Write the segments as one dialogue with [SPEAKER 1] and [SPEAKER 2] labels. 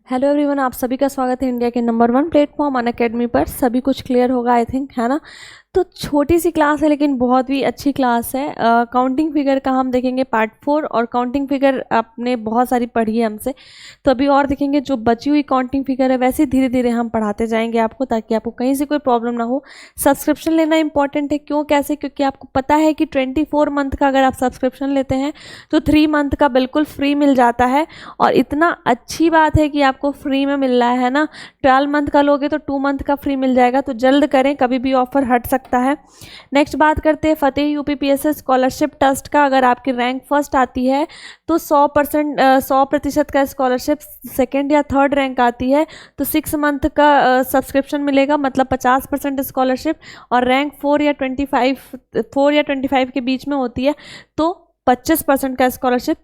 [SPEAKER 1] Hello everyone, आप सभी का स्वागत है इंडिया के नंबर 1 प्लेटफॉर्म अनअकैडमी पर। सभी कुछ क्लियर होगा आई थिंक, है ना। तो छोटी सी क्लास है लेकिन बहुत ही अच्छी क्लास है। काउंटिंग फिगर का हम देखेंगे पार्ट 4 और काउंटिंग फिगर आपने बहुत सारी पढ़ी है हमसे, तो अभी और देखेंगे जो बची हुई काउंटिंग फिगर है। वैसे धीरे धीरे हम पढ़ाते जाएंगे आपको, ताकि आपको कहीं से कोई प्रॉब्लम ना हो। सब्सक्रिप्शन लेना इंपॉर्टेंट है। क्यों, कैसे? क्योंकि आपको पता है कि 24 मंथ का अगर आप सब्सक्रिप्शन लेते हैं तो 3 मंथ का बिल्कुल फ्री मिल जाता है। और इतना अच्छी बात है कि आपको फ्री में मिल रहा है ना। 12 मंथ का लोगे तो 2 मंथ का फ्री मिल जाएगा, तो जल्द करें, कभी भी ऑफर हट सकता है। नेक्स्ट बात करते हैं फतेह यूपीपीएससी स्कॉलरशिप टेस्ट का। अगर आपकी रैंक फर्स्ट आती है तो 100% का स्कॉलरशिप, सेकंड या थर्ड रैंक आती है तो 6 मंथ का सब्सक्रिप्शन मिलेगा, मतलब 50% स्कॉलरशिप। और रैंक 4 या 25 के बीच में होती है तो 25% का स्कॉलरशिप।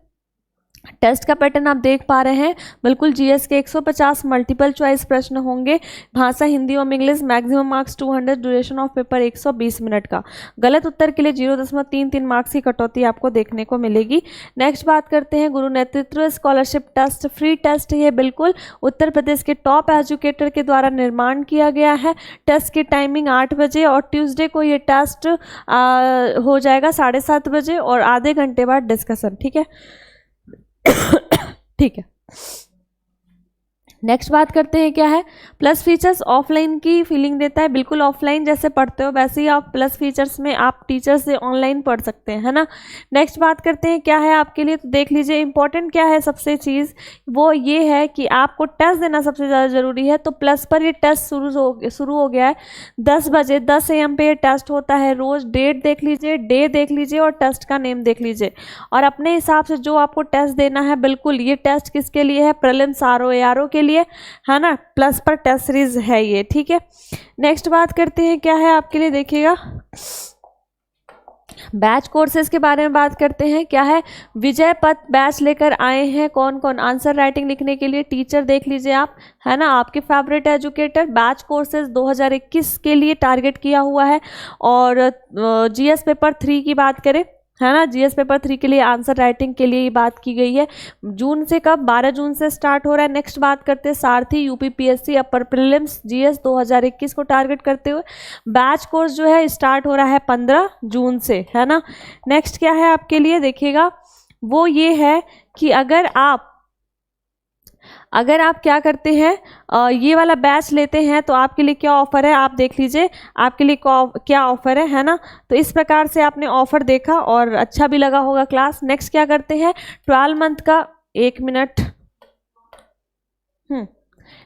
[SPEAKER 1] टेस्ट का पैटर्न आप देख पा रहे हैं, बिल्कुल जीएस के 150 मल्टीपल चॉइस प्रश्न होंगे, भाषा हिंदी और English, maximum marks 200, duration of paper 120 minute का। गलत उत्तर के लिए 0.33 मार्क्स की कटौती आपको देखने को मिलेगी। नेक्स्ट बात करते हैं गुरु नेतृत्व स्कॉलरशिप टेस्ट, फ्री टेस्ट। ये बिल्कुल उत्तर प्रदेश के टॉप एजुकेटर के द्वारा निर्माण किया गया है। टेस्ट की टाइमिंग 8 बजे और ट्यूसडे को ये टेस्ट हो जाएगा 7:30 बजे और आधे घंटे बाद डिस्कशन, ठीक है। ठीक है। नेक्स्ट बात करते हैं क्या है प्लस फीचर्स। ऑफलाइन की फीलिंग देता है, बिल्कुल ऑफलाइन जैसे पढ़ते हो वैसे ही आप प्लस फीचर्स में आप टीचर से ऑनलाइन पढ़ सकते हैं, है ना। नेक्स्ट बात करते हैं क्या है आपके लिए, तो देख लीजिए इंपॉर्टेंट क्या है। सबसे चीज़ वो ये है कि आपको टेस्ट देना सबसे ज़्यादा ज़रूरी है। तो प्लस पर ये टेस्ट शुरू हो गया है 10 बजे, 10 AM पे ये टेस्ट होता है रोज़। डेट देख लीजिए, डे देख लीजिए और टेस्ट का नेम देख लीजिए और अपने हिसाब से जो आपको टेस्ट देना है। बिल्कुल ये टेस्ट किसके लिए है? प्रीलिम्स आरओ के लिए, है ना। प्लस पर टेस्ट सीरीज है ये, ठीक है। नेक्स्ट बात करते हैं क्या है आपके लिए, देखिएगा बैच कोर्सेज के बारे में बात करते हैं। क्या है? विजय पथ बैच लेकर आए हैं कौन कौन आंसर राइटिंग लिखने के लिए। टीचर देख लीजिए आप, है ना, आपके फेवरेट एजुकेटर। बैच कोर्सेज 2021 के लिए टारगेट किया हुआ है। और जीएस पेपर 3 की बात करें, है ना, जीएस पेपर 3 के लिए आंसर राइटिंग के लिए ये बात की गई है। जून से कब? 12 जून से स्टार्ट हो रहा है। नेक्स्ट बात करते हैं सारथी यूपीपीएससी अपर प्रीलिम्स जीएस 2021 को टारगेट करते हुए बैच कोर्स जो है स्टार्ट हो रहा है 15 जून से, है ना। नेक्स्ट क्या है आपके लिए, देखिएगा वो ये है कि अगर आप क्या करते हैं ये वाला बैच लेते हैं तो आपके लिए क्या ऑफर है, आप देख लीजिए आपके लिए क्या ऑफर है ना। तो इस प्रकार से आपने ऑफर देखा और अच्छा भी लगा होगा क्लास। नेक्स्ट क्या करते हैं 12 मंथ का, 1 मिनट।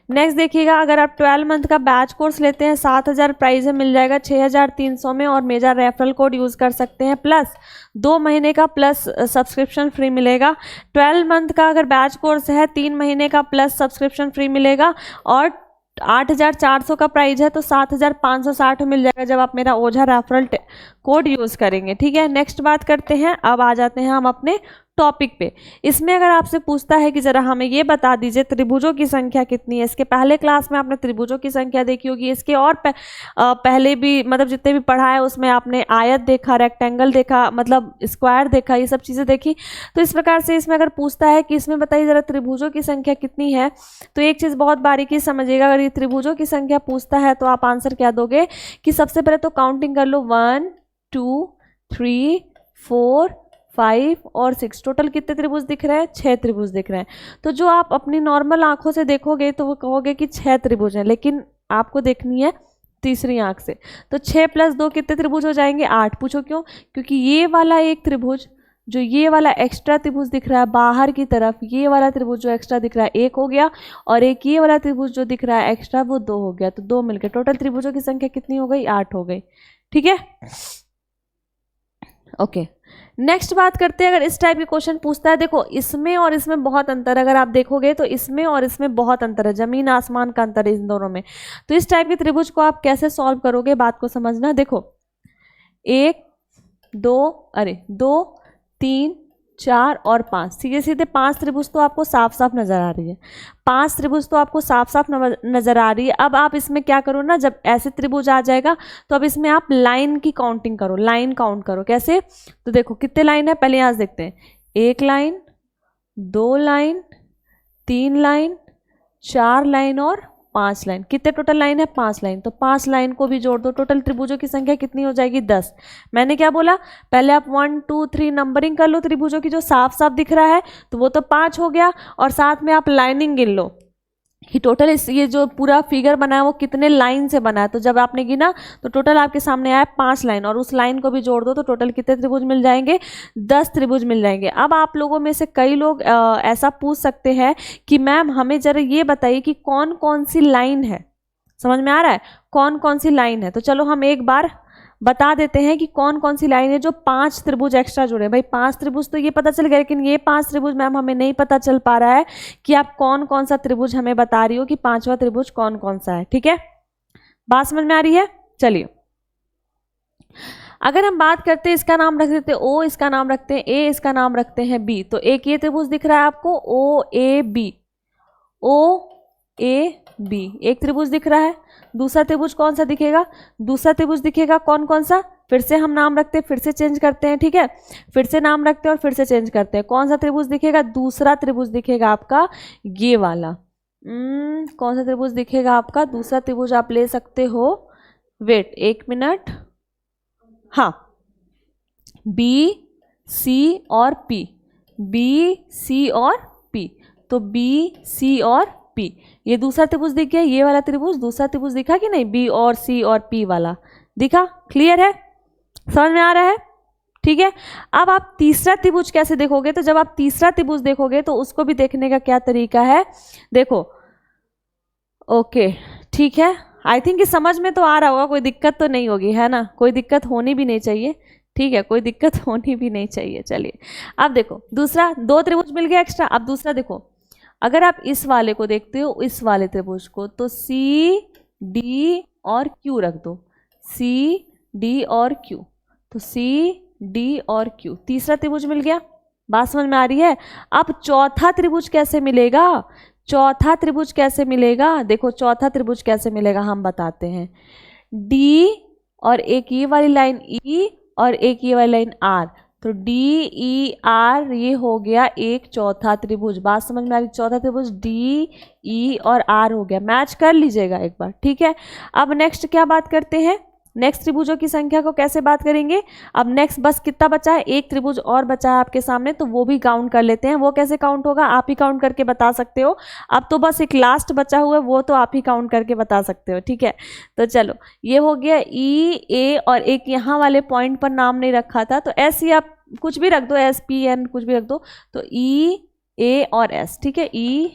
[SPEAKER 1] नेक्स्ट देखिएगा, अगर आप 12 मंथ का बैच कोर्स लेते हैं 7,000 प्राइस है, मिल जाएगा 6,300 में और मेजर रेफरल कोड यूज़ कर सकते हैं। प्लस 2 महीने का प्लस सब्सक्रिप्शन फ्री मिलेगा। 12 मंथ का अगर बैच कोर्स है 3 महीने का प्लस सब्सक्रिप्शन फ्री मिलेगा। और 8,400 का प्राइस है तो 7,560 मिल जाएगा जब आप मेरा ओझा रेफरल कोड यूज़ करेंगे, ठीक है। नेक्स्ट बात करते हैं, अब आ जाते हैं हम अपने टॉपिक पे। इसमें अगर आपसे पूछता है कि जरा हमें ये बता दीजिए त्रिभुजों की संख्या कितनी है। इसके पहले क्लास में आपने त्रिभुजों की संख्या देखी होगी। इसके और पहले भी मतलब जितने भी पढ़ा है उसमें आपने आयत देखा, रेक्टेंगल देखा, मतलब स्क्वायर देखा, ये सब चीज़ें देखी। तो इस प्रकार से इसमें अगर पूछता है कि इसमें बताइए ज़रा त्रिभुजों की संख्या कितनी है, तो एक चीज़ बहुत बारीकी समझिएगा। अगर ये त्रिभुजों की संख्या पूछता है तो आप आंसर क्या दोगे कि सबसे पहले तो काउंटिंग कर लो, 1 2 3 4 5 और 6। टोटल कितने त्रिभुज दिख रहे हैं? 6 त्रिभुज दिख रहे हैं। तो जो आप अपनी नॉर्मल आंखों से देखोगे तो वो कहोगे कि 6 त्रिभुज हैं, लेकिन आपको देखनी है तीसरी आंख से। तो 6 + 2 कितने त्रिभुज हो जाएंगे? 8। पूछो क्यों? क्योंकि ये वाला एक त्रिभुज, जो ये वाला एक्स्ट्रा त्रिभुज दिख रहा है बाहर की तरफ, ये वाला त्रिभुज जो एक्स्ट्रा दिख रहा है 1 हो गया, और एक ये वाला त्रिभुज जो दिख रहा है एक्स्ट्रा वो 2 हो गया। तो 2 मिलकर टोटल त्रिभुजों की संख्या कितनी हो गई? 8 हो गई, ठीक है। ओके, नेक्स्ट बात करते हैं। अगर इस टाइप के क्वेश्चन पूछता है, देखो इसमें और इसमें बहुत अंतर है। अगर आप देखोगे तो इसमें और इसमें बहुत अंतर है, जमीन आसमान का अंतर है इन दोनों में। तो इस टाइप के त्रिभुज को आप कैसे सॉल्व करोगे, बात को समझना। देखो 1 2 3 4 और 5, सीधे सीधे 5 त्रिभुज तो आपको साफ साफ नजर आ रही है। 5 त्रिभुज तो आपको साफ साफ नजर आ रही है। अब आप इसमें क्या करो ना, जब ऐसे त्रिभुज आ जाएगा तो अब इसमें आप लाइन की काउंटिंग करो, लाइन काउंट करो। कैसे? तो देखो कितने लाइन है, पहले यहाँ से देखते हैं। 1 लाइन, 2 लाइन, 3 लाइन, 4 लाइन और 5 लाइन। कितने टोटल लाइन है? 5 लाइन। तो 5 लाइन को भी जोड़ दो। टोटल त्रिभुजों की संख्या कितनी हो जाएगी? 10। मैंने क्या बोला? पहले आप 1 2 3 नंबरिंग कर लो त्रिभुजों की, जो साफ साफ दिख रहा है तो वो तो 5 हो गया, और साथ में आप लाइनिंग गिन लो कि टोटल ये जो पूरा फिगर बना है वो कितने लाइन से बना है। तो जब आपने गिना तो टोटल आपके सामने आया 5 लाइन, और उस लाइन को भी जोड़ दो तो टोटल कितने त्रिभुज मिल जाएंगे? 10 त्रिभुज मिल जाएंगे। अब आप लोगों में से कई लोग ऐसा पूछ सकते हैं कि मैम हमें जरा ये बताइए कि कौन कौन सी लाइन है। समझ में आ रहा है कौन कौन सी लाइन है? तो चलो हम एक बार बता देते हैं कि कौन कौन सी लाइन है जो 5 त्रिभुज एक्स्ट्रा जुड़े। भाई 5 त्रिभुज तो ये पता चल गया, लेकिन ये 5 त्रिभुज मैम हमें नहीं पता चल पा रहा है कि आप कौन कौन सा त्रिभुज हमें बता रही हो कि 5वां त्रिभुज कौन कौन सा है। ठीक है, बात समझ में आ रही है? चलिए, अगर हम बात करते हैं, इसका नाम रख देते हैं O, इसका नाम रखते हैं A, इसका नाम रखते हैं B। तो एक ये त्रिभुज दिख रहा है आपको OAB, OAB एक त्रिभुज दिख रहा है। दूसरा त्रिभुज कौन सा दिखेगा? दूसरा त्रिभुज दिखेगा कौन कौन सा? फिर से हम नाम रखते हैं, फिर से चेंज करते हैं। ठीक है, फिर से नाम रखते हैं और फिर से चेंज करते हैं। कौन सा त्रिभुज दिखेगा? दूसरा त्रिभुज दिखेगा आपका ये वाला। कौन सा त्रिभुज दिखेगा आपका? दूसरा त्रिभुज आप ले सकते हो, वेट 1 मिनट, हाँ, B C और P, B C और P। तो B C और P ये दूसरा त्रिभुज दिख गया। ये वाला त्रिभुज दूसरा त्रिभुज दिखा कि नहीं? B और C और P वाला दिखा। क्लियर है? समझ में आ रहा है? ठीक है, अब आप तीसरा त्रिभुज कैसे देखोगे? तो जब आप तीसरा त्रिभुज देखोगे तो उसको भी देखने का क्या तरीका है? देखो, ओके ठीक है, आई थिंक समझ में तो आ रहा होगा, कोई दिक्कत तो नहीं होगी, है ना? कोई दिक्कत होनी भी नहीं चाहिए। ठीक है, कोई दिक्कत होनी भी नहीं चाहिए। चलिए, अब देखो दूसरा, 2 त्रिभुज मिल गया एक्स्ट्रा। अब दूसरा देखो, अगर आप इस वाले को देखते हो, इस वाले त्रिभुज को, तो C D और Q रख दो, C D और Q। तो C D और Q तीसरा त्रिभुज मिल गया। बात समझ में आ रही है? अब चौथा त्रिभुज कैसे मिलेगा? चौथा त्रिभुज कैसे मिलेगा? देखो चौथा त्रिभुज कैसे मिलेगा हम बताते हैं। D और एक ये वाली लाइन E और एक ये वाली लाइन R, तो D E R ये हो गया एक चौथा त्रिभुज। बात समझ में आ रही? चौथा त्रिभुज D E और R हो गया। मैच कर लीजिएगा एक बार। ठीक है, अब नेक्स्ट क्या बात करते हैं? नेक्स्ट त्रिभुजों की संख्या को कैसे बात करेंगे? अब नेक्स्ट बस कितना बचा है? एक त्रिभुज और बचा है आपके सामने, तो वो भी काउंट कर लेते हैं। वो कैसे काउंट होगा? आप ही काउंट करके बता सकते हो। अब तो बस एक लास्ट बचा हुआ है, वो तो आप ही काउंट करके बता सकते हो। ठीक है, तो चलो, ये हो गया E A, और एक यहाँ वाले पॉइंट पर नाम नहीं रखा था, तो ऐसे आप कुछ भी रख दो, S P N कुछ भी रख दो, तो E A और S। ठीक है, E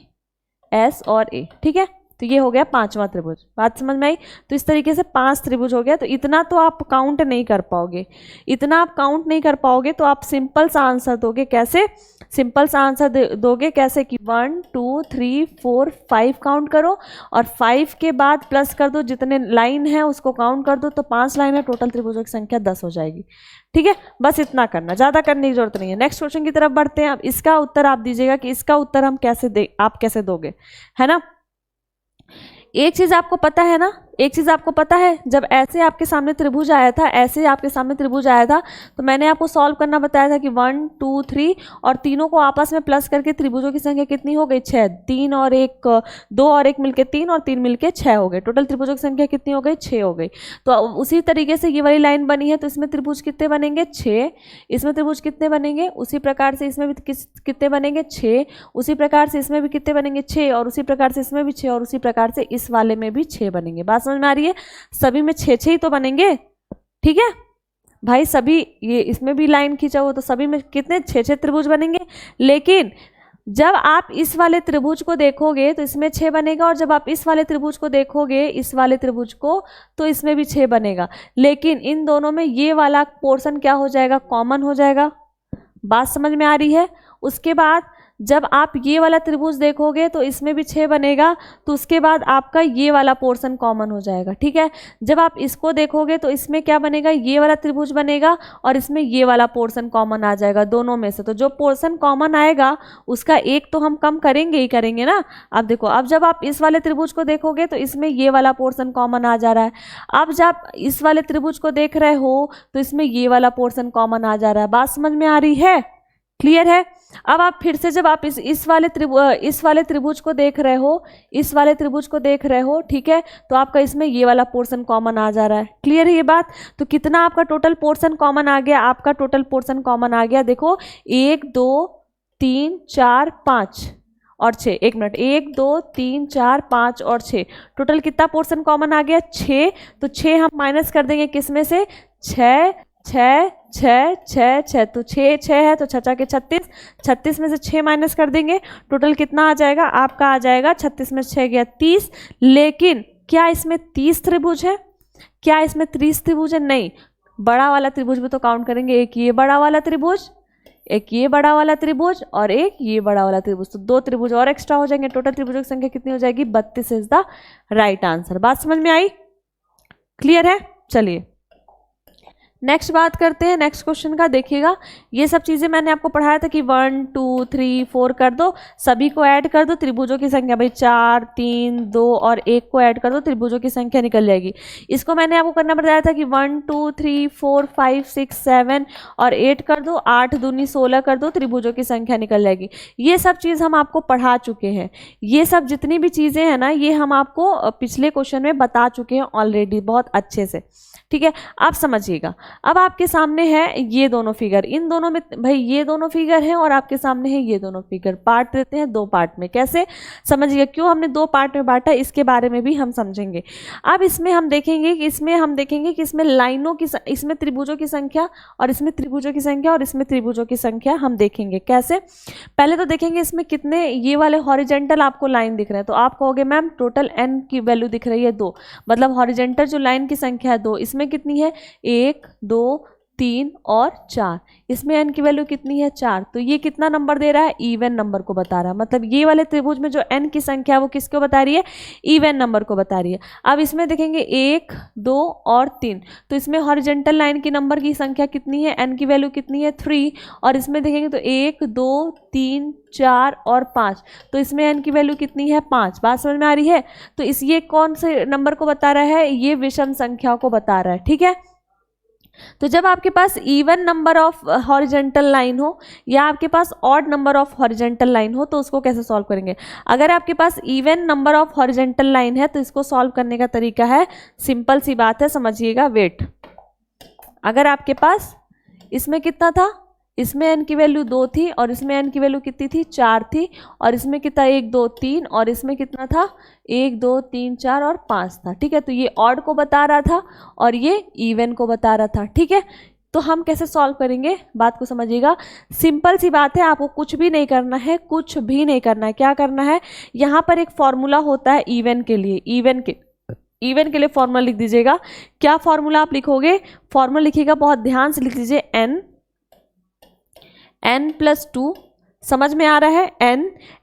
[SPEAKER 1] S और A। ठीक है, तो ये हो गया 5वां त्रिभुज। बात समझ में आई? तो इस तरीके से 5 त्रिभुज हो गया। तो इतना तो आप काउंट नहीं कर पाओगे, इतना आप काउंट नहीं कर पाओगे, तो आप सिंपल सा आंसर दोगे। कैसे सिंपल सा आंसर दोगे? कैसे कि 1 2 3 4 5 काउंट करो, और 5 के बाद प्लस कर दो, जितने लाइन है उसको काउंट कर दो, तो 5 लाइन है, टोटल त्रिभुजों की संख्या 10 हो जाएगी। ठीक है, बस इतना करना, ज़्यादा करने की जरूरत नहीं है। नेक्स्ट क्वेश्चन की तरफ बढ़ते हैं। अब इसका उत्तर आप दीजिएगा कि इसका उत्तर हम आप कैसे दोगे, है ना? एक चीज आपको पता है ना, एक चीज आपको पता है, जब ऐसे आपके सामने त्रिभुज आया था, ऐसे आपके सामने त्रिभुज आया था, तो मैंने आपको सॉल्व करना बताया था कि 1 2 3, और तीनों को आपस में प्लस करके त्रिभुजों की संख्या कितनी हो गई? 6। 3 और 1, 2 और 1 मिलके 3, और 3 मिलके 6 हो गए। टोटल त्रिभुजों की संख्या कितनी हो गई? 6 हो गई। तो उसी तरीके से ये वाली लाइन बनी है, तो इसमें त्रिभुज कितने बनेंगे? 6। इसमें त्रिभुज कितने बनेंगे? उसी प्रकार से इसमें भी कितने बनेंगे? 6। उसी प्रकार से इसमें भी कितने बनेंगे? 6। और उसी प्रकार से इसमें भी 6, और उसी प्रकार से इस वाले में भी 6 बनेंगे। बात समझ में आ रही है? सभी में 6 ही तो बनेंगे। ठीक है भाई, सभी, ये इसमें भी लाइन खींचा हुआ, तो सभी में कितने? 6 त्रिभुज बनेंगे। लेकिन जब आप इस वाले त्रिभुज को देखोगे तो इसमें 6 बनेगा, और जब आप इस वाले त्रिभुज को देखोगे, इस वाले त्रिभुज को, तो इसमें भी 6 बनेगा। लेकिन इन दोनों में ये वाला पोर्शन क्या हो जाएगा? कॉमन हो जाएगा। बात समझ में आ रही है? उसके बाद जब आप ये वाला त्रिभुज देखोगे तो इसमें भी 6 बनेगा, तो उसके बाद आपका ये वाला पोर्शन कॉमन हो जाएगा। ठीक है, जब आप इसको देखोगे तो इसमें क्या बनेगा? ये वाला त्रिभुज बनेगा, और इसमें ये वाला पोर्शन कॉमन आ जाएगा दोनों में से। तो जो पोर्शन कॉमन आएगा उसका एक तो हम कम करेंगे ही करेंगे ना। अब देखो, अब जब आप इस वाले त्रिभुज को देखोगे तो इसमें ये वाला पोर्शन कॉमन आ जा रहा है। अब जब इस वाले त्रिभुज को देख रहे हो तो इसमें ये वाला पोर्शन कॉमन आ जा रहा है। बात समझ में आ रही है? क्लियर है? अब आप फिर से जब आप इस वाले त्रिभुज को देख रहे हो, इस वाले त्रिभुज को देख रहे हो, ठीक है, तो आपका इसमें ये वाला पोर्शन कॉमन आ जा रहा है। क्लियर है ये बात? तो कितना आपका टोटल पोर्शन कॉमन आ गया? आपका टोटल पोर्शन कॉमन आ गया, देखो 1 2 3 4 5 और 6। 1 मिनट, 1 2 3 4 5 और 6, टोटल कितना पोर्शन कॉमन आ गया? 6। तो 6 हम माइनस कर देंगे किस में से? 6 6 6 6 6, तो 6 6 है तो 6 के 36, 36 में से 6 माइनस कर देंगे, टोटल कितना आ जाएगा? आपका आ जाएगा 36 में 6 गया 30। लेकिन क्या इसमें 30 त्रिभुज है? क्या इसमें 30 त्रिभुज है? नहीं, बड़ा वाला त्रिभुज भी तो काउंट करेंगे। एक ये बड़ा वाला त्रिभुज, एक ये बड़ा वाला त्रिभुज और एक ये बड़ा वाला त्रिभुज, तो 2 त्रिभुज और एक्स्ट्रा हो जाएंगे। टोटल त्रिभुजों की संख्या कितनी हो जाएगी? 32 इज द राइट आंसर। बात समझ में आई? क्लियर है? चलिए नेक्स्ट बात करते हैं, नेक्स्ट क्वेश्चन का। देखिएगा, ये सब चीज़ें मैंने आपको पढ़ाया था कि 1 2 3 4 कर दो, सभी को ऐड कर दो, त्रिभुजों की संख्या भाई 4 3 2 और 1 को ऐड कर दो, त्रिभुजों की संख्या निकल जाएगी। इसको मैंने आपको करना बताया था कि 1 2 3 4 5 6 7 और 8 कर दो, 8 दूनी 16 कर दो, त्रिभुजों की संख्या निकल जाएगी। ये सब चीज़ हम आपको पढ़ा चुके हैं। ये सब जितनी भी चीज़ें हैं ना, ये हम आपको पिछले क्वेश्चन में बता चुके हैं ऑलरेडी बहुत अच्छे से। ठीक है, आप समझिएगा। अब आपके सामने है ये दोनों फिगर, इन दोनों में भाई ये दोनों फिगर हैं और आपके सामने है ये दोनों फिगर। पार्ट देते हैं 2 पार्ट में। कैसे समझिएगा, क्यों हमने 2 पार्ट में बांटा, इसके बारे में भी हम समझेंगे। अब इसमें हम देखेंगे कि इसमें लाइनों की, इसमें त्रिभुजों की संख्या और इसमें त्रिभुजों की संख्या और इसमें त्रिभुजों की संख्या हम देखेंगे। कैसे? पहले तो देखेंगे इसमें कितने ये वाले हॉरिजेंटल आपको लाइन दिख रहे हैं, तो आप कहोगे मैम टोटल n की वैल्यू दिख रही है 2, मतलब हॉरिजेंटल जो लाइन की संख्या है 2, इसमें कितनी है? 1 2 3 और 4, इसमें n की वैल्यू कितनी है? 4। तो ये कितना नंबर दे रहा है? इवन नंबर को बता रहा है। मतलब ये वाले त्रिभुज में जो n की संख्या है वो किसको बता रही है? इवन नंबर को बता रही है। अब इसमें देखेंगे 1 2 और 3, तो इसमें हॉरिजेंटल लाइन की नंबर की संख्या कितनी है? n की वैल्यू कितनी है? 3। और इसमें देखेंगे तो 1 2 3 4 और 5, तो इसमें n की वैल्यू कितनी है? 5। बात समझ में आ रही है? तो ये कौन से नंबर को बता रहा है? ये विषम संख्या को बता रहा है। ठीक है, तो जब आपके पास even number of horizontal line हो या आपके पास odd number of horizontal line हो, तो उसको कैसे सॉल्व करेंगे? अगर आपके पास even number of horizontal line है तो इसको सॉल्व करने का तरीका है, सिंपल सी बात है, समझिएगा। वेट, अगर आपके पास इसमें कितना था? इसमें n की वैल्यू 2 थी और इसमें n की वैल्यू कितनी थी? 4 थी। और इसमें कितना? 1 2 3 और इसमें कितना था? 1 2 3 4 और 5 था। ठीक है, तो ये ऑड को बता रहा था और ये इवन को बता रहा था। ठीक है, तो हम कैसे सॉल्व करेंगे? बात को समझिएगा, सिंपल सी बात है, आपको कुछ भी नहीं करना है, कुछ भी नहीं करना है। क्या करना है? यहाँ पर एक फॉर्मूला होता है इवन के लिए, इवन के लिए फॉर्मूला लिख दीजिएगा। क्या फॉर्मूला आप लिखोगे? फॉर्मूला लिखिएगा, बहुत ध्यान से लिख लीजिए, n प्लस 2, समझ में आ रहा है?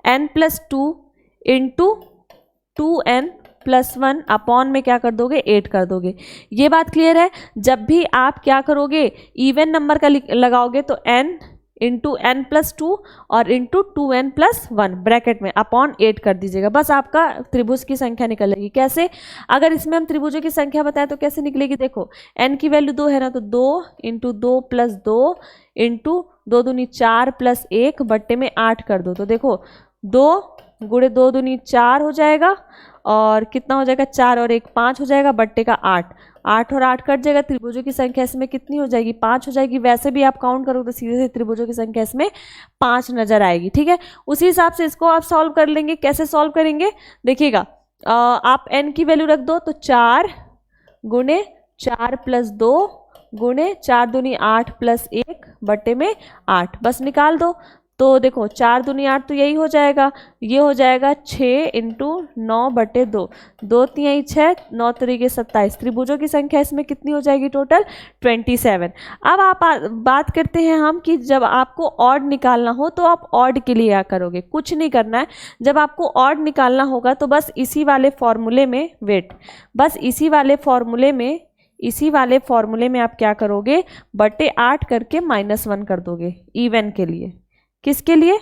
[SPEAKER 1] n plus 2 into 2n plus 1 upon में क्या कर दोगे? 8 कर दोगे। ये बात क्लियर है? जब भी आप क्या करोगे, इवन नंबर का लगाओगे तो n इंटू n प्लस 2 और इंटू 2n प्लस 1 ब्रैकेट में अपॉन 8 कर दीजिएगा, बस आपका त्रिभुज की संख्या निकल जाएगी। कैसे? अगर इसमें हम त्रिभुजों की संख्या बताएं तो कैसे निकलेगी? देखो, n की वैल्यू 2 है ना, तो 2 इंटू 2 प्लस 2 इंटू 2 दूनी 4 प्लस 1 बट्टे में 8 कर दो। तो देखो 2 गुणे 2 दूनी 4 हो जाएगा और कितना हो जाएगा? 4 और 1 5 हो जाएगा, बट्टे का 8, 8 और 8 कट जाएगा। त्रिभुजों की संख्या इसमें कितनी हो जाएगी? 5 हो जाएगी। वैसे भी आप काउंट करोगे तो सीधे से त्रिभुजों की संख्या इसमें 5 नजर आएगी। ठीक है, उसी हिसाब से इसको आप सॉल्व कर लेंगे। कैसे सॉल्व करेंगे? देखिएगा, आप n की वैल्यू रख दो, तो 4 गुणे 4 प्लस 2 गुणे 4 दूनी 8 प्लस 1 बट्टे में 8, बस निकाल दो। तो देखो 4 दूनी 8 तो यही हो जाएगा, ये हो जाएगा 6 इंटू 9 बटे 2, 2 3 6 9 तरीके 27। त्रिभुजों की संख्या इसमें कितनी हो जाएगी? टोटल 27। अब आप बात करते हैं हम कि जब आपको ऑड निकालना हो तो आप ऑड के लिए क्या करोगे? कुछ नहीं करना है। जब आपको ऑड निकालना होगा तो बस इसी वाले फॉर्मूले में, वेट, बस इसी वाले फॉर्मूले में आप क्या करोगे? बटे 8 करके -1 कर दोगे इवन के लिए। किसके लिए?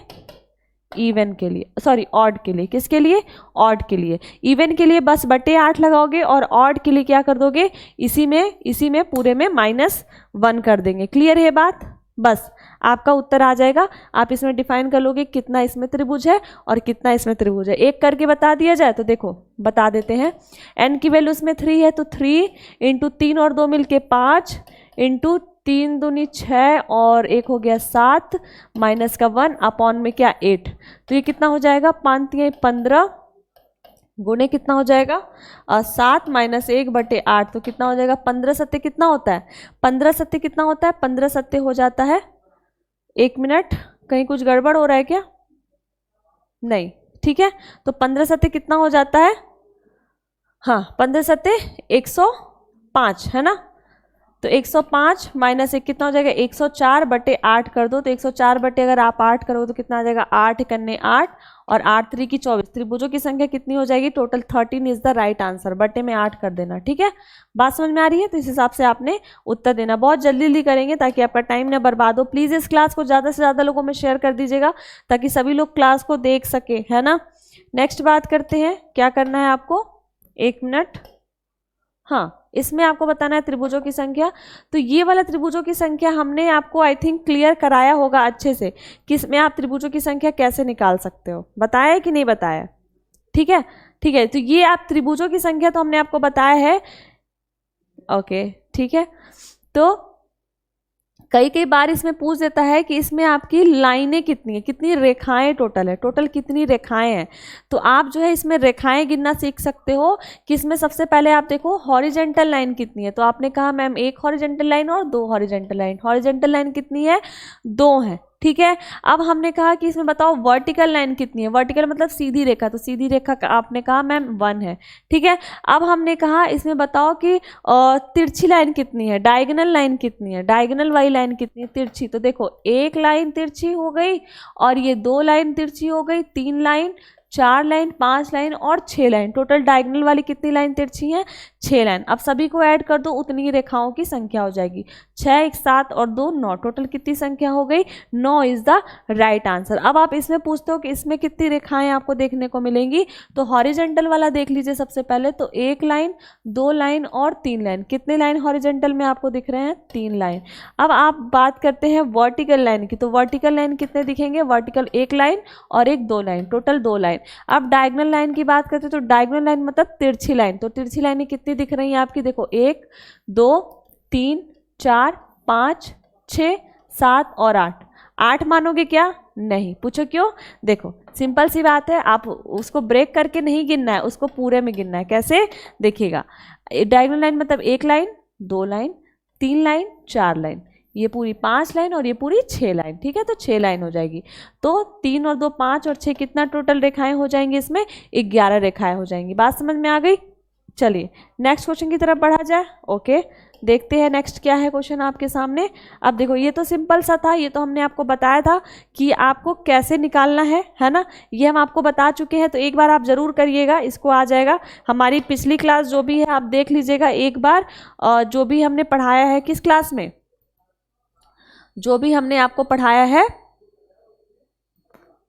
[SPEAKER 1] इवन के लिए, सॉरी ऑड के लिए। किसके लिए? ऑड के लिए। इवन के लिए बस बटे 8 लगाओगे और ऑड के लिए क्या कर दोगे? इसी में पूरे में -1 कर देंगे। क्लियर है बात? बस आपका उत्तर आ जाएगा। आप इसमें डिफाइन कर लोगे कितना इसमें त्रिभुज है और कितना इसमें त्रिभुज है। एक करके बता दिया जाए तो देखो बता देते हैं। n की वैल्यू इसमें 3 है तो 3 इंटू 3 और 2 मिलके 5 इंटू 3 दूनी 6 और 1 हो गया 7 माइनस का 1 अपॉन में क्या 8। तो ये कितना हो जाएगा 5 3 15 गुणे कितना हो जाएगा 7 माइनस 1/8 तो कितना हो जाएगा 15 सत्ते कितना होता है 15 सत्ते कितना होता है 15 सत्ते हो जाता है 1 मिनट कहीं कुछ गड़बड़ हो रहा है क्या नहीं ठीक है। तो 15 सत्ते कितना हो जाता है हाँ 15 सत्ते 105 है ना। तो 105 माइनस 1 कितना हो जाएगा 104/8 कर दो। तो 104 बटे अगर आप 8 करोगे तो कितना आ जाएगा 8 कन्ने 8 और 8 3 की 24। त्रिभुजों की संख्या कितनी हो जाएगी total 13 is the right answer. बटे में 8 कर देना ठीक है। बात समझ में आ रही है। तो इस हिसाब से आपने उत्तर देना। बहुत जल्दी जल्दी करेंगे ताकि आपका टाइम ना बर्बाद हो। प्लीज़ इस क्लास को ज़्यादा से ज़्यादा लोगों में शेयर कर दीजिएगा ताकि सभी लोग क्लास को देख सके है ना। नेक्स्ट बात करते हैं क्या करना है आपको 1 मिनट। हाँ इसमें आपको बताना है त्रिभुजों की संख्या। तो ये वाला त्रिभुजों की संख्या हमने आपको आई थिंक क्लियर कराया होगा अच्छे से कि इसमें आप त्रिभुजों की संख्या कैसे निकाल सकते हो। बताया है कि नहीं बताया ठीक है ठीक है। तो ये आप त्रिभुजों की संख्या तो हमने आपको बताया है ओके ठीक है। तो कई बार इसमें पूछ देता है कि इसमें आपकी लाइनें कितनी है कितनी रेखाएं टोटल है टोटल कितनी रेखाएं हैं। तो आप जो है इसमें रेखाएं गिनना सीख सकते हो कि इसमें सबसे पहले आप देखो हॉरिजेंटल लाइन कितनी है। तो आपने कहा मैम 1 हॉरिजेंटल लाइन और 2 हॉरिजेंटल लाइन। हॉरिजेंटल लाइन कितनी है 2 है ठीक है। अब हमने कहा कि इसमें बताओ वर्टिकल लाइन कितनी है। वर्टिकल मतलब सीधी रेखा। तो सीधी रेखा आपने कहा मैम 1 है ठीक है। अब हमने कहा इसमें बताओ कि तिरछी लाइन कितनी है डायगोनल लाइन कितनी है डायगोनल वाली लाइन कितनी है तिरछी। तो देखो 1 लाइन तिरछी हो गई और ये 2 लाइन तिरछी हो गई 3 लाइन 4 लाइन 5 लाइन और 6 लाइन। टोटल डायगोनल वाली कितनी लाइन तिरछी है 6 लाइन। अब सभी को ऐड कर दो उतनी ही रेखाओं की संख्या हो जाएगी 6 1 7 और 2 9। टोटल कितनी संख्या हो गई 9 इज द राइट आंसर। अब आप इसमें पूछते हो कि इसमें कितनी रेखाएं आपको देखने को मिलेंगी। तो हॉरिजेंटल वाला देख लीजिए सबसे पहले। तो 1 लाइन 2 लाइन और 3 लाइन। कितने लाइन हॉरिजेंटल में आपको दिख रहे हैं 3 लाइन। अब आप बात करते हैं वर्टिकल लाइन की। तो वर्टिकल लाइन कितने दिखेंगे वर्टिकल 1 लाइन और 2 लाइन टोटल 2 लाइन। अब डायगोनल लाइन की बात करते हैं तो डायगोनल लाइन मतलब तिरछी लाइन। तो तिरछी लाइन कितनी दिख रही है आपकी देखो 1 2 3 4 5 6 7 और 8। 8 मानोगे क्या नहीं पूछो क्यों। देखो सिंपल सी बात है आप उसको ब्रेक करके नहीं गिनना है उसको पूरे में गिनना है। कैसे देखिएगा डायगोनल लाइन मतलब 1 लाइन 2 लाइन 3 लाइन 4 लाइन ये पूरी 5 लाइन और ये पूरी 6 लाइन ठीक है। तो 6 लाइन हो जाएगी। तो 3 और 2 5 और 6 कितना टोटल रेखाएं हो जाएंगी इसमें 11 रेखाएं हो जाएंगी। बात समझ में आ गई। चलिए नेक्स्ट क्वेश्चन की तरफ बढ़ा जाए। ओके देखते हैं नेक्स्ट क्या है क्वेश्चन आपके सामने। अब देखो ये तो सिंपल सा था। ये तो हमने आपको बताया था कि आपको कैसे निकालना है ना। ये हम आपको बता चुके हैं। तो एक बार आप ज़रूर करिएगा इसको आ जाएगा। हमारी पिछली क्लास जो भी है आप देख लीजिएगा एक बार जो भी हमने पढ़ाया है किस क्लास में जो भी हमने आपको पढ़ाया है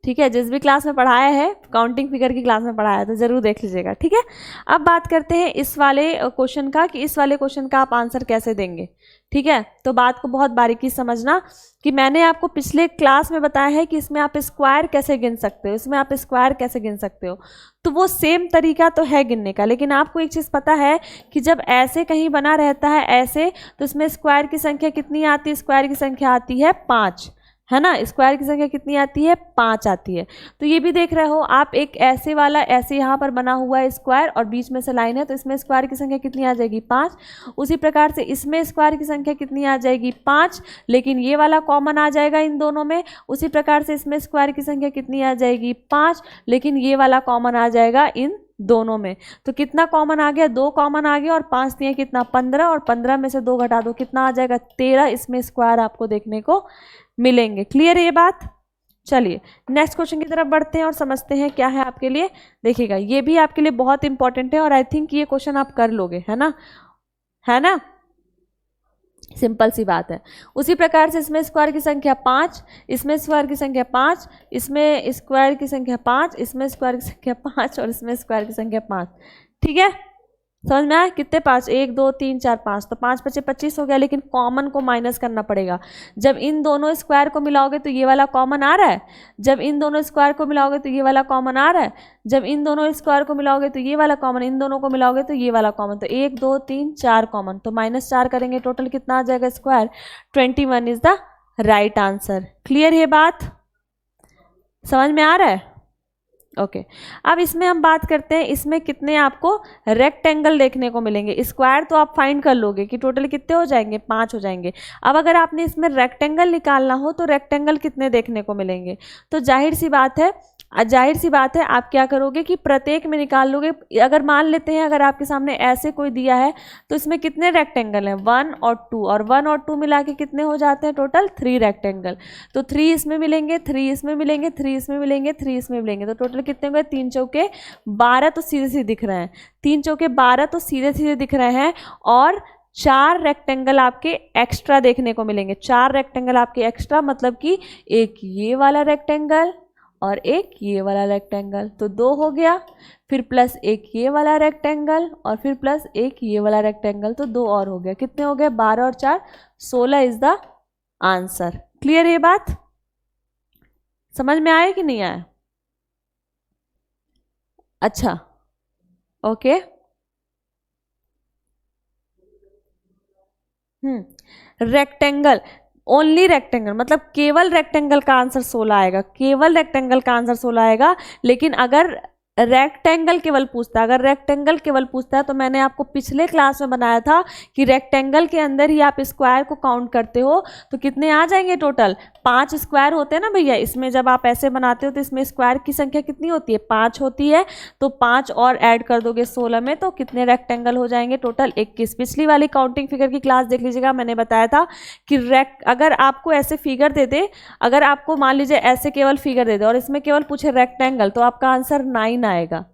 [SPEAKER 1] ठीक है। जिस भी क्लास में पढ़ाया है काउंटिंग फिगर की क्लास में पढ़ाया है तो ज़रूर देख लीजिएगा ठीक है। अब बात करते हैं इस वाले क्वेश्चन का कि इस वाले क्वेश्चन का आप आंसर कैसे देंगे ठीक है। तो बात को बहुत बारीकी समझना कि मैंने आपको पिछले क्लास में बताया है कि इसमें आप स्क्वायर कैसे गिन सकते हो इसमें आप स्क्वायर कैसे गिन सकते हो। तो वो सेम तरीका तो है गिनने का लेकिन आपको एक चीज़ पता है कि जब ऐसे कहीं बना रहता है ऐसे तो इसमें स्क्वायर की संख्या कितनी आती है स्क्वायर की संख्या आती है 5 है ना। स्क्वायर की संख्या कितनी आती है 5 आती है। तो ये भी देख रहे हो आप एक ऐसे वाला ऐसे यहाँ पर बना हुआ है स्क्वायर और बीच में से लाइन है तो इसमें स्क्वायर की संख्या कितनी आ जाएगी 5। उसी प्रकार से इसमें स्क्वायर की संख्या कितनी आ जाएगी 5 लेकिन ये वाला कॉमन आ जाएगा इन दोनों में। उसी प्रकार से इसमें स्क्वायर की संख्या कितनी आ जाएगी 5 लेकिन ये वाला कॉमन आ जाएगा इन दोनों में। तो कितना कॉमन आ गया 2 कॉमन आ गया और 5 दिए कितना 15 और 15 में से 2 घटा दो कितना आ जाएगा 13। इसमें स्क्वायर आपको देखने को मिलेंगे। क्लियर है ये बात। चलिए नेक्स्ट क्वेश्चन की तरफ बढ़ते हैं और समझते हैं क्या है आपके लिए। देखिएगा ये भी आपके लिए बहुत इंपॉर्टेंट है और आई थिंक ये क्वेश्चन आप कर लोगे है ना सिंपल सी बात है। उसी प्रकार से इसमें स्क्वायर की संख्या 5 इसमें स्क्वायर की संख्या 5 इसमें स्क्वायर की संख्या 5 इसमें स्क्वायर की संख्या 5 और इसमें स्क्वायर की संख्या 5 ठीक है। समझ में आया? कितने 5, 1 2 3 4 5, तो 5 बचे 25 हो गया, लेकिन कॉमन को माइनस करना पड़ेगा। जब इन दोनों स्क्वायर को मिलाओगे तो ये वाला कॉमन आ रहा है, जब इन दोनों स्क्वायर को मिलाओगे तो ये वाला कॉमन आ रहा है, जब इन दोनों स्क्वायर को मिलाओगे तो ये वाला कॉमन, इन दोनों को मिलाओगे तो ये वाला कॉमन, तो 1 2 3 4 कॉमन, तो -4 करेंगे, टोटल कितना आ जाएगा square, 21 is the right answer. Clear ये बात? समझ में आ रहा है? ओके अब इसमें हम बात करते हैं, इसमें कितने आपको रेक्टेंगल देखने को मिलेंगे। स्क्वायर तो आप फाइंड कर लोगे कि टोटल कितने हो जाएंगे, 5 हो जाएंगे। अब अगर आपने इसमें रेक्टेंगल निकालना हो तो रेक्टेंगल कितने देखने को मिलेंगे, तो जाहिर सी बात है आप क्या करोगे कि प्रत्येक में निकाल लोगे। अगर मान लेते हैं अगर आपके सामने ऐसे कोई दिया है तो इसमें कितने रेक्टेंगल हैं, 1 और 2, और 1 और 2 मिला के कितने हो जाते हैं, टोटल 3 रेक्टेंगल। तो 3 इसमें मिलेंगे, 3 इसमें मिलेंगे, 3 इसमें मिलेंगे, 3 इसमें मिलेंगे, तो टोटल कितने हुए, 3 चौके 12, तो सीधे सीधे दिख रहे हैं, 3 चौके 12 तो सीधे सीधे दिख रहे हैं, और 4 रेक्टेंगल आपके एक्स्ट्रा देखने को मिलेंगे। 4 रेक्टेंगल आपके एक्स्ट्रा मतलब कि एक ये वाला रेक्टेंगल और एक ये वाला रेक्टेंगल, तो 2 हो गया, फिर प्लस एक ये वाला रेक्टेंगल और फिर प्लस एक ये वाला रेक्टेंगल, तो 2 और हो गया। कितने हो गए, 12 और 4 16 इज द आंसर। क्लियर ये बात? समझ में आया कि नहीं आया? अच्छा ओके। रेक्टेंगल, ओनली रेक्टेंगल, मतलब केवल रेक्टेंगल का आंसर 16 आएगा, केवल रेक्टेंगल का आंसर 16 आएगा। लेकिन अगर रेक्टेंगल केवल पूछता है तो मैंने आपको पिछले क्लास में बनाया था कि रेक्टेंगल के अंदर ही आप स्क्वायर को काउंट करते हो तो कितने आ जाएंगे, टोटल 5 स्क्वायर होते हैं ना भैया। इसमें जब आप ऐसे बनाते हो तो इसमें स्क्वायर की संख्या कितनी होती है, 5 होती है, तो 5 और ऐड कर दोगे 16 में, तो कितने रेक्टेंगल हो जाएंगे, टोटल 21। पिछली वाली काउंटिंग फिगर की क्लास देख लीजिएगा, मैंने बताया था कि अगर आपको ऐसे फिगर दे दे, अगर आपको मान लीजिए ऐसे केवल फिगर दे दे और इसमें केवल पूछे रेक्टेंगल, तो आपका आंसर 9 आएगा।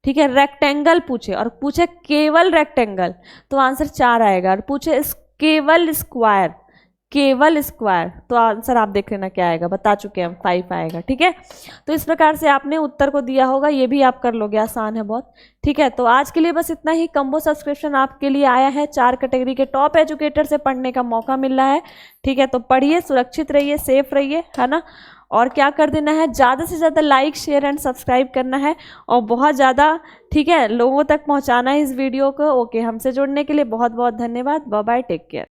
[SPEAKER 1] ठीक है, रेक्टेंगल पूछे और पूछे केवल रेक्टेंगल तो आंसर 4 आएगा, और पूछे केवल स्क्वायर तो आंसर आप देख लेना क्या आएगा, बता चुके हैं हम, 5 आएगा। ठीक है, तो इस प्रकार से आपने उत्तर को दिया होगा, ये भी आप कर लोगे, आसान है बहुत। ठीक है, तो आज के लिए बस इतना ही। कम्बो सब्सक्रिप्शन आपके लिए आया है, 4 कैटेगरी के टॉप एजुकेटर से पढ़ने का मौका मिल रहा है। ठीक है, तो पढ़िए, सुरक्षित रहिए, सेफ रहिए, है ना। और क्या कर देना है, ज़्यादा से ज़्यादा लाइक शेयर एंड सब्सक्राइब करना है, और बहुत ज़्यादा, ठीक है, लोगों तक पहुंचाना है इस वीडियो को। ओके, हमसे जुड़ने के लिए बहुत बहुत धन्यवाद। Bye bye, take care.